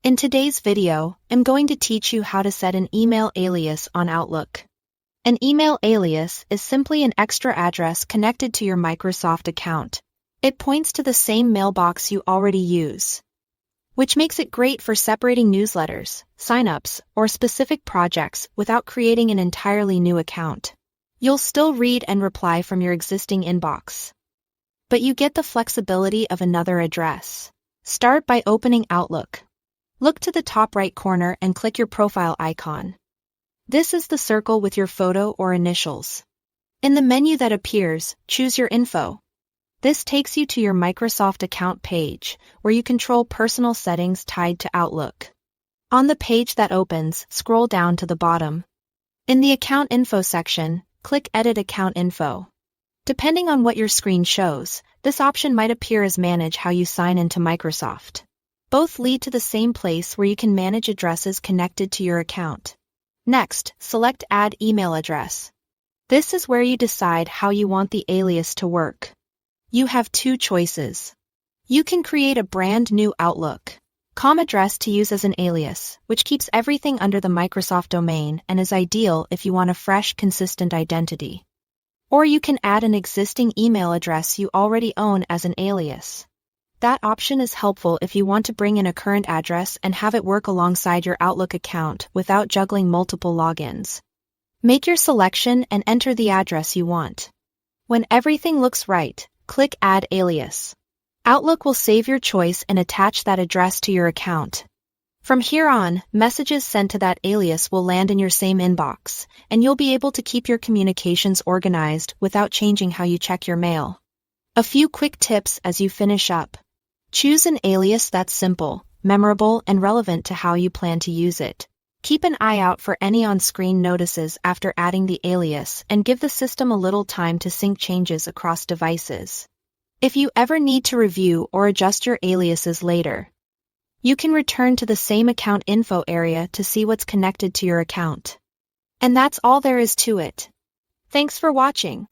In today's video, I'm going to teach you how to set an email alias on Outlook. An email alias is simply an extra address connected to your Microsoft account. It points to the same mailbox you already use, which makes it great for separating newsletters, signups, or specific projects without creating an entirely new account. You'll still read and reply from your existing inbox, but you get the flexibility of another address. Start by opening Outlook. Look to the top right corner and click your profile icon. This is the circle with your photo or initials. In the menu that appears, choose your info. This takes you to your Microsoft account page, where you control personal settings tied to Outlook. On the page that opens, scroll down to the bottom. In the Account Info section, click Edit Account Info. Depending on what your screen shows, this option might appear as Manage how you sign into Microsoft. Both lead to the same place where you can manage addresses connected to your account. Next, select Add Email Address. This is where you decide how you want the alias to work. You have two choices. You can create a brand new Outlook.com address to use as an alias, which keeps everything under the Microsoft domain and is ideal if you want a fresh, consistent identity. Or you can add an existing email address you already own as an alias. That option is helpful if you want to bring in a current address and have it work alongside your Outlook account without juggling multiple logins. Make your selection and enter the address you want. When everything looks right, click Add Alias. Outlook will save your choice and attach that address to your account. From here on, messages sent to that alias will land in your same inbox, and you'll be able to keep your communications organized without changing how you check your mail. A few quick tips as you finish up. Choose an alias that's simple, memorable, and relevant to how you plan to use it. Keep an eye out for any on-screen notices after adding the alias and give the system a little time to sync changes across devices. If you ever need to review or adjust your aliases later, you can return to the same account info area to see what's connected to your account. And that's all there is to it. Thanks for watching.